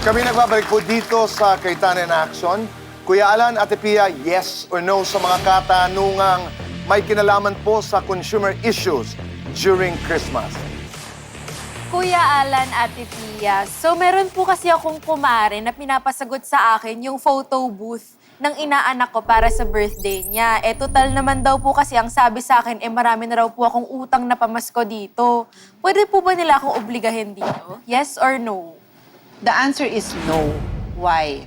Kami nagbabalik po dito sa Kaytanan in Action. Kuya Alan, Ate Pia, yes or no sa mga katanungang may kinalaman po sa consumer issues during Christmas? Kuya Alan, Ate Pia, so meron po kasi akong kumare na pinapasagot sa akin yung photo booth ng inaanak ko para sa birthday niya. Total naman daw po kasi ang sabi sa akin, marami na raw po akong utang na pamasko dito. Pwede po ba nila akong obligahin dito? Yes or no? The answer is no. Why?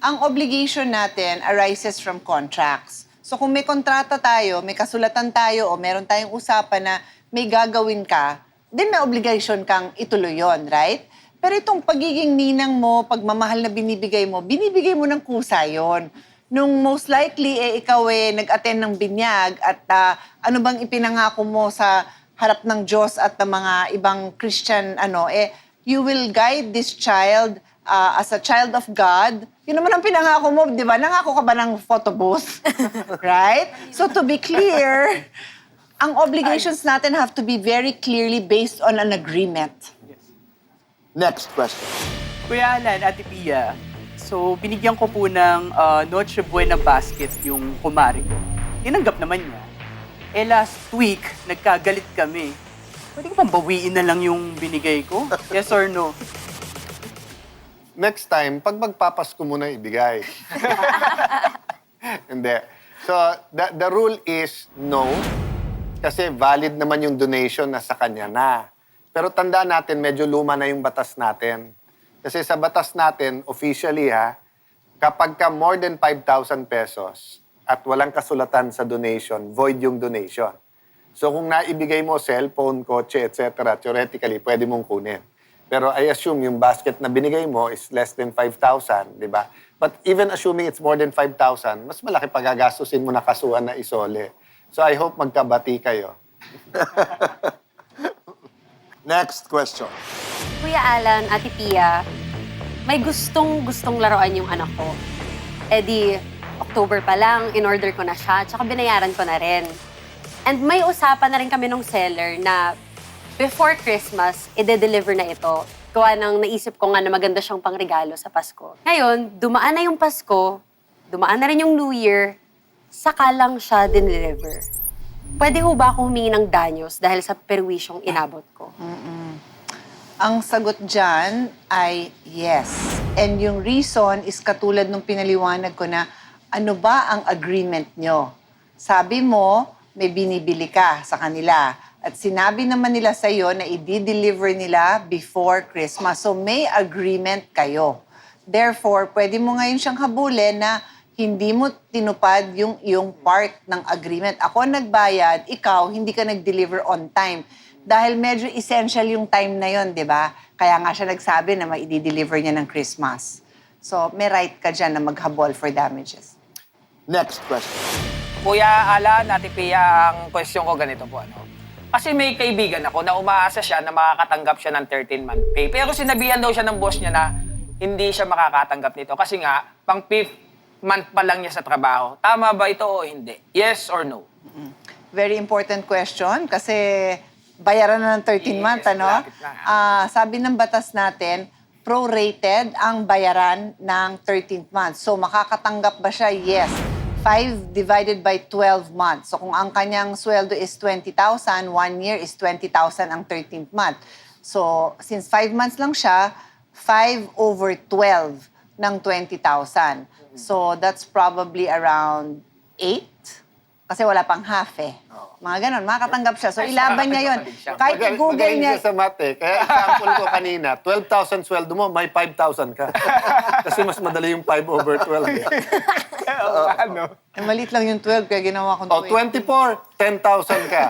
Ang obligation natin arises from contracts. So kung may kontrata tayo, may kasulatan tayo, o meron tayong usapan na may gagawin ka, then may obligation kang ituloy yon, right? Pero itong pagiging ninang mo, pagmamahal na binibigay mo ng kusa yon. Nung most likely, ikaw nag-attend ng binyag at ano bang ipinangako mo sa harap ng Diyos at ng mga ibang Christian, you will guide this child as a child of God. Yun naman ang pinangako mo, di ba? Nangako ka ba ng photo booth? Right? So to be clear, ang obligations natin have to be very clearly based on an agreement. Next question. Kuya Alan, Ate Pia, so binigyan ko po ng Noche Buena basket yung kumari ko. Tinanggap naman niya. Last week, nagkagalit kami. Pwede ko bang bawiin na lang yung binigay ko? Yes or no? Next time, pag magpapasko mo na ibigay. Hindi. So, the rule is no. Kasi valid naman yung donation na sa kanya na. Pero tandaan natin, medyo luma na yung batas natin. Kasi sa batas natin, officially kapag ka more than 5,000 pesos at walang kasulatan sa donation, void yung donation. So kung naibigay mo cellphone, kotse, etc., theoretically, pwede mong kunin. Pero I assume yung basket na binigay mo is less than 5,000, di ba? But even assuming it's more than 5,000, mas malaki pagagastusin mo na kasuhan na isole. So I hope magkabati kayo. Next question. Kuya Alan, Ate Pia, may gustong laruan yung anak ko. Di, October pa lang, in-order ko na siya, tsaka binayaran ko na rin. And may usapan na rin kami nung seller na before Christmas, ide-deliver na ito. Gawa ng naisip ko nga na maganda siyang pangregalo sa Pasko. Ngayon, dumaan na yung Pasko, dumaan na rin yung New Year, saka lang siya dineliver. Pwede ho ba akong humingi ng danyos dahil sa perwisyong inabot ko? Ang sagot dyan ay yes. And yung reason is katulad nung pinaliwanag ko na ano ba ang agreement nyo? Sabi mo, may binibili ka sa kanila. At sinabi naman nila sa'yo na i-deliver nila before Christmas. So may agreement kayo. Therefore, pwede mo ngayon siyang habulin na hindi mo tinupad yung iyong part ng agreement. Ako nagbayad, ikaw hindi ka nag-deliver on time. Dahil medyo essential yung time na yon, di ba? Kaya nga siya nagsabi na mai-deliver niya ng Christmas. So may right ka dyan na maghabol for damages. Next question. Kuya Alan, Ate Pia, ang question ko ganito po, Kasi may kaibigan ako na umaasa siya na makakatanggap siya ng 13-month pay. Pero sinabihan daw siya ng boss niya na hindi siya makakatanggap nito. Kasi nga, pang 5th month pa lang niya sa trabaho. Tama ba ito o hindi? Yes or no? Very important question kasi bayaran na ng 13 months, malapit na. Sabi ng batas natin, prorated ang bayaran ng 13th month. So makakatanggap ba siya? Yes. 5 divided by 12 months. So kung ang kanyang sweldo is 20,000, 1 year is 20,000 ang 13th month. So since 5 months lang siya, 5 over 12 ng 20,000. So that's probably around 8. Kasi wala pang half Mga ganon, makakatanggap siya. So ilaban niya yun. Kahit i-google Magaling niya. siya sa math Kaya example ko kanina, 12,000 sweldo mo, may 5,000 ka. Kasi mas madali yung 5 over 12. Maliit lang yung 12, kaya ginawa ko 24, 10,000 ka.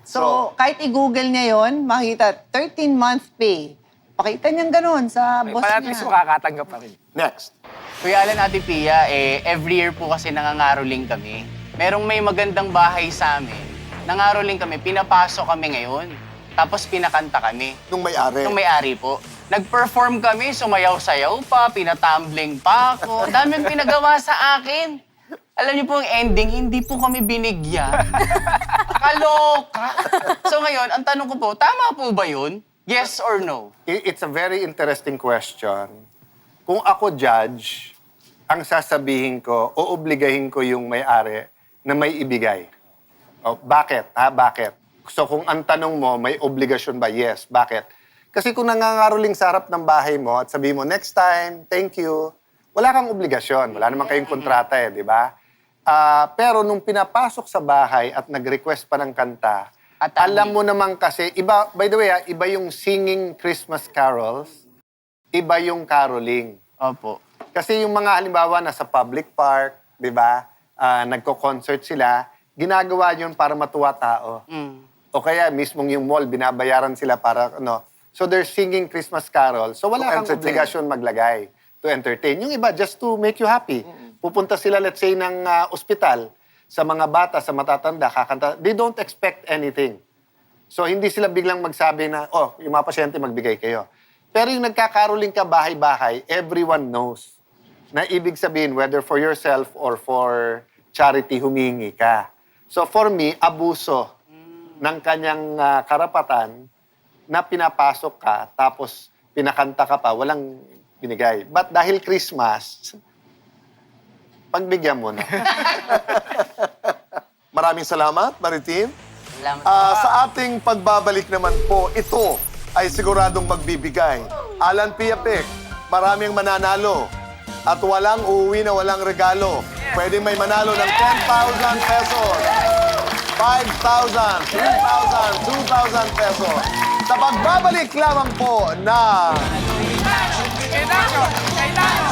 So, kahit i-google niya yon, makita 13-month pay. Pakita niyang ganon sa boss At least niya. makakatanggap pa rin. Next. Kuya Alan, Ate Pia, every year po kasi nangangaroling kami. Merong may magandang bahay sa amin. Nangaroling kami, pinapasok kami ngayon. Tapos pinakanta kami. Nung may-ari. Nung may-ari po. Nag-perform kami, sumayaw-sayaw pa, pinatumbling pa ako. Ang daming pinagawa sa akin. Alam niyo po ang ending, hindi po kami binigyan. Kaloka. So ngayon, ang tanong ko po, tama po ba yun? Yes or no? It's a very interesting question. Kung ako judge, ang sasabihin ko, oobligahin ko yung may-ari na may ibigay. O, bakit? Bakit? So kung ang tanong mo, may obligasyon ba? Yes. Bakit? Kasi kung nangangaroling sa harap ng bahay mo at sabihin mo, next time, thank you, wala kang obligasyon. Wala naman kayong kontrata di ba? Pero nung pinapasok sa bahay at nag-request pa ng kanta, At alam mo naman kasi, iba, by the way, iba yung singing Christmas carols, iba yung caroling. Opo. Kasi yung mga halimbawa nasa public park, di ba, nagko-concert sila, ginagawa yun para matuwa tao. O kaya mismong yung mall, binabayaran sila para, So they're singing Christmas carols. So wala To kang entertain. obligasyon maglagay to entertain. Yung iba, just to make you happy. Pupunta sila, let's say, ng ospital, sa mga bata, sa matatanda, kakanta. They don't expect anything. So hindi sila biglang magsabi na, yung mga pasyente magbigay kayo. Pero yung nagkakaroling ka bahay-bahay, everyone knows na ibig sabihin, whether for yourself or for charity, humingi ka. So for me, abuso ng kanyang karapatan na pinapasok ka, tapos pinakanta ka pa, walang binigay. But dahil Christmas, pagbigyan mo na. Maraming salamat, Maritim. Salamat. Sa ating pagbabalik naman po, ito ay siguradong magbibigay. Alan Piapik, maraming mananalo. At walang uuwi na walang regalo. Pwede may manalo ng 10,000 pesos, 5,000, 3,000, 2,000 pesos. Sa pagbabalik lamang po na... Kailangan!